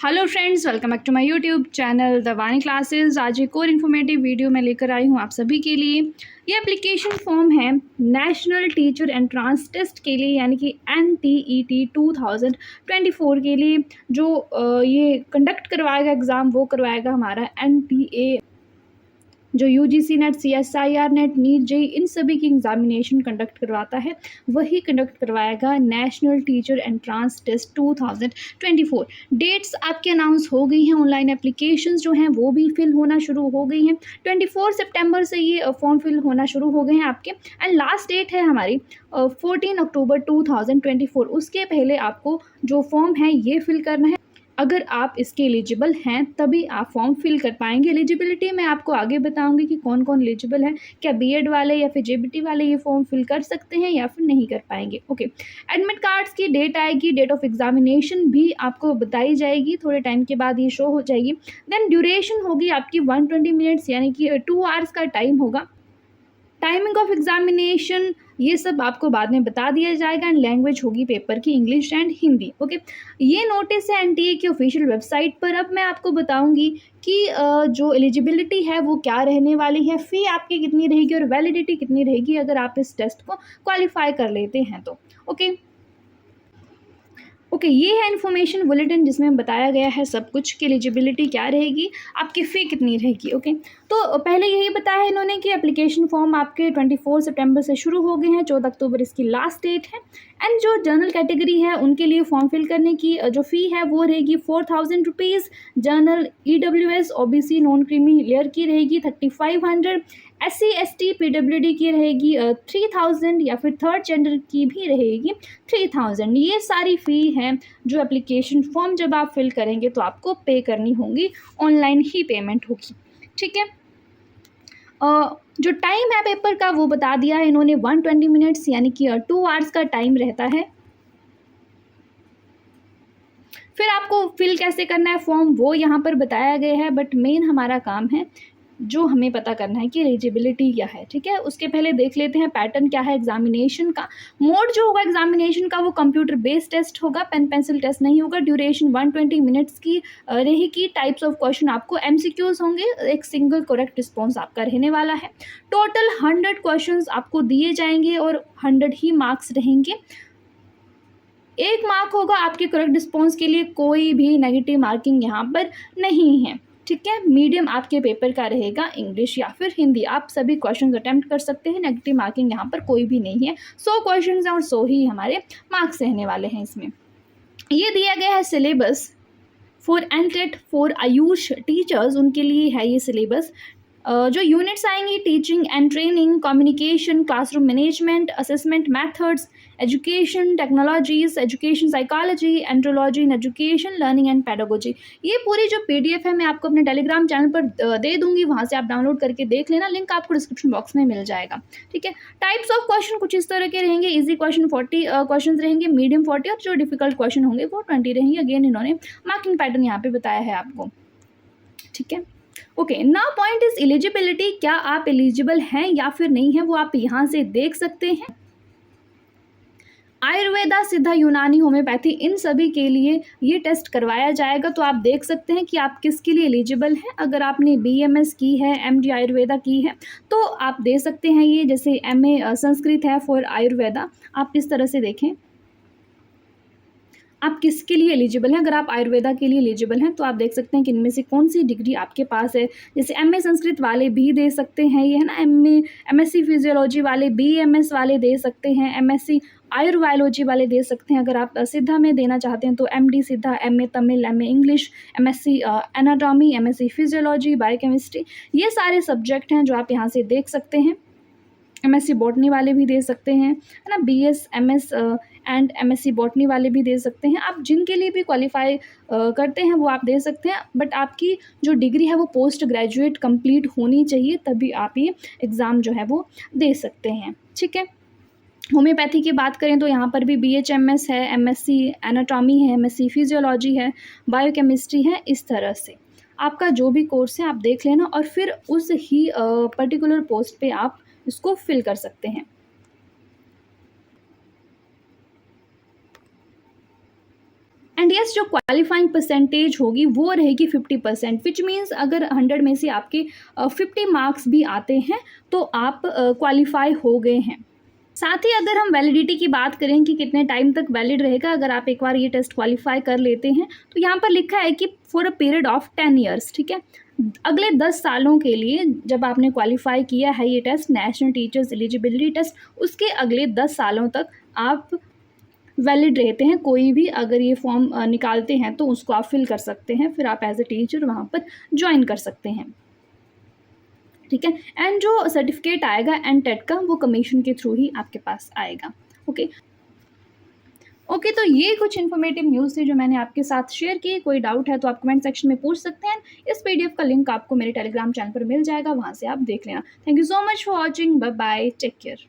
Hello friends, welcome back to my YouTube channel the Vani classes. आज एक और informative video मैं लेकर आई हूँ आप सभी के लिए। ये एप्लीकेशन फॉर्म है नेशनल टीचर एंट्रेंस टेस्ट के लिए, यानी कि NTET 2024 के लिए। जो ये कंडक्ट करवाएगा एग्ज़ाम, वो करवाएगा हमारा NTA, जो UGC NET, CSIR NET, NEET, JEE, इन सभी की एग्जामिनेशन कंडक्ट करवाता है, वही कंडक्ट करवाएगा national teacher entrance test 2024। Dates आपके अनाउंस हो गई हैं, ऑनलाइन एप्लीकेशंस जो हैं वो भी फिल होना शुरू हो गई हैं। 24 सितंबर से ये फॉर्म फिल होना शुरू हो गए हैं आपके, एंड लास्ट डेट है हमारी 14 अक्टूबर 2024। उसके पहले आपको जो फॉर्म है ये फिल करना है। अगर आप इसके एलिजिबल हैं तभी आप फॉर्म फिल कर पाएंगे। एलिजिबिलिटी मैं आपको आगे बताऊंगी कि कौन कौन एलिजिबल है, क्या बीएड वाले या फिर जेबीटी वाले ये फॉर्म फिल कर सकते हैं या फिर नहीं कर पाएंगे। ओके, एडमिट कार्ड्स की डेट आएगी, डेट ऑफ एग्जामिनेशन भी आपको बताई जाएगी, थोड़े टाइम के बाद ये शो हो जाएगी। देन ड्यूरेशन होगी आपकी 120 मिनट्स, यानी कि 2 आवर्स का टाइम होगा। टाइमिंग ऑफ एग्जामिनेशन ये सब आपको बाद में बता दिया जाएगा, एंड लैंग्वेज होगी पेपर की इंग्लिश एंड हिंदी। ओके, ये नोटिस है एनटीए की ऑफिशियल वेबसाइट पर। अब मैं आपको बताऊंगी कि जो एलिजिबिलिटी है वो क्या रहने वाली है, फ़ी आपकी कितनी रहेगी और वैलिडिटी कितनी रहेगी अगर आप इस टेस्ट को क्वालिफाई कर लेते हैं तो। ओके, ये है इन्फॉर्मेशन बुलेटिन जिसमें बताया गया है सब कुछ कि एलिजिबिलिटी क्या रहेगी, आपकी फ़ी कितनी रहेगी। ओके, तो पहले यही बताया है इन्होंने कि एप्लीकेशन फॉर्म आपके 24 सितंबर से शुरू हो गए हैं, 14 अक्टूबर इसकी लास्ट डेट है। एंड जो जनरल कैटेगरी है उनके लिए फॉर्म फिल करने की जो फ़ी है वो रहेगी 4000 rupees. General, EWS, OBC, non creamy layer की रहेगी 3500। SC ST PWD की रहेगी 3000, या फिर थर्ड जेंडर की भी रहेगी 3000। ये सारी फ़ी हैं जो एप्लीकेशन फॉर्म जब आप फिल करेंगे तो आपको पे करनी होंगी, ऑनलाइन ही पेमेंट होगी। ठीक है, जो टाइम है पेपर का वो बता दिया है इन्होंने, 120 मिनट्स यानी कि 2 आवर्स का टाइम रहता है। फिर आपको फिल कैसे करना है फॉर्म वो यहाँ पर बताया गया है, बट मेन हमारा काम है जो हमें पता करना है कि एलिजिबिलिटी क्या है। ठीक है, उसके पहले देख लेते हैं पैटर्न क्या है एग्जामिनेशन का। मोड जो होगा एग्जामिनेशन का वो कंप्यूटर बेस्ड टेस्ट होगा, पेन पेंसिल टेस्ट नहीं होगा। ड्यूरेशन 120 मिनट्स की रहेगी। टाइप्स ऑफ क्वेश्चन आपको MCQs होंगे, एक सिंगल करेक्ट रिस्पॉन्स आपका रहने वाला है। टोटल 100 क्वेश्चन आपको दिए जाएंगे और 100 ही मार्क्स रहेंगे। 1 मार्क होगा आपके करेक्ट रिस्पॉन्स के लिए, कोई भी नेगेटिव मार्किंग यहाँ पर नहीं है। ठीक है, मीडियम आपके पेपर का रहेगा इंग्लिश या फिर हिंदी। आप सभी क्वेश्चंस अटेम्प्ट कर सकते हैं, नेगेटिव मार्किंग यहाँ पर कोई भी नहीं है। 100 क्वेश्चंस हैं और 100 ही हमारे मार्क्स रहने वाले हैं इसमें। ये दिया गया है syllabus for NTET for AYUSH teachers, उनके लिए है ये सिलेबस। जो यूनिट्स आएंगी, teaching and training, communication, classroom management, assessment methods, education technologies, education psychology, andrology in education, learning and pedagogy. ये पूरी जो PDF है मैं आपको अपने टेलीग्राम चैनल पर दे दूंगी, वहाँ से आप डाउनलोड करके देख लेना, लिंक आपको डिस्क्रिप्शन बॉक्स में मिल जाएगा। ठीक है, टाइप्स ऑफ क्वेश्चन कुछ इस तरह के रहेंगे। इजी क्वेश्चन 40 क्वेश्चन रहेंगे, मीडियम 40, और जो डिफिकल्ट क्वेश्चन होंगे वो 20 रहेंगे। अगेन इन्होंने मार्किंग पैटर्न यहाँ पे बताया है आपको। ठीक है, okay, now point is eligibility. क्या आप एलिजिबल हैं या फिर नहीं है वो आप यहाँ से देख सकते हैं। आयुर्वेदा, सिद्धा, यूनानी, होम्योपैथी, इन सभी के लिए ये टेस्ट करवाया जाएगा। तो आप देख सकते हैं कि आप किसके लिए एलिजिबल हैं। अगर आपने BMS की है, MD आयुर्वेदा की है, तो आप दे सकते हैं ये। जैसे MA संस्कृत है फॉर आयुर्वेदा, आप इस तरह से देखें आप किसके लिए एलिजिबल हैं। अगर आप आयुर्वेदा के लिए एलिजिबल हैं तो आप देख सकते हैं कि इनमें से कौन सी डिग्री आपके पास है। जैसे MA संस्कृत वाले भी दे सकते हैं, ये है ना, MSc फिजियोलॉजी वाले, BMS वाले दे सकते हैं, MSc आयुर्वायोलॉजी वाले दे सकते हैं। अगर आप सिद्धा में देना चाहते हैं तो MD सिद्धा, MA Tamil, MA English, MSc anatomy, MSc physiology, biochemistry, ये सारे सब्जेक्ट हैं जो आप यहाँ से देख सकते हैं। MSc बॉटनी वाले भी दे सकते हैं, है ना, BS MS and MSc botany वाले भी दे सकते हैं। आप जिनके लिए भी क्वालिफाई करते हैं वो आप दे सकते हैं, बट आपकी जो डिग्री है वो पोस्ट ग्रेजुएट कंप्लीट होनी चाहिए, तभी आप ये एग्ज़ाम जो है वो दे सकते हैं। ठीक है, होम्योपैथी की बात करें तो यहाँ पर भी BHMS है, MSc एनाटॉमी है, MSc फिजियोलॉजी है, बायोकेमिस्ट्री है। इस तरह से आपका जो भी कोर्स है आप देख लेना और फिर उस ही पर्टिकुलर पोस्ट पे आप इसको फिल कर सकते हैं। एंड यस जो क्वालिफाइंग परसेंटेज होगी वो रहेगी 50%, विच मीन्स अगर 100 में से आपके 50 मार्क्स भी आते हैं तो आप क्वालिफाई हो गए हैं। साथ ही अगर हम वैलिडिटी की बात करें कि कितने टाइम तक वैलिड रहेगा अगर आप एक बार ये टेस्ट क्वालिफाई कर लेते हैं, तो यहाँ पर लिखा है कि for a period of 10 years, ठीक है, अगले 10 सालों के लिए जब आपने क्वालिफाई किया है ये test, national teachers eligibility test, उसके अगले 10 सालों तक आप वैलिड रहते हैं। कोई भी अगर ये फॉर्म निकालते हैं तो उसको आप फिल कर सकते हैं, फिर आप एज ए टीचर वहाँ पर ज्वाइन कर सकते हैं, ठीक है। एंड जो सर्टिफिकेट आएगा एंड टेट का वो कमीशन के थ्रू ही आपके पास आएगा। ओके, तो ये कुछ इन्फॉर्मेटिव न्यूज़ थी जो मैंने आपके साथ शेयर की। कोई डाउट है तो आप कमेंट सेक्शन में पूछ सकते हैं। इस पीडीएफ का लिंक आपको मेरे टेलीग्राम चैनल पर मिल जाएगा, वहाँ से आप देख लेना। Thank you so much for watching, bye bye, take care.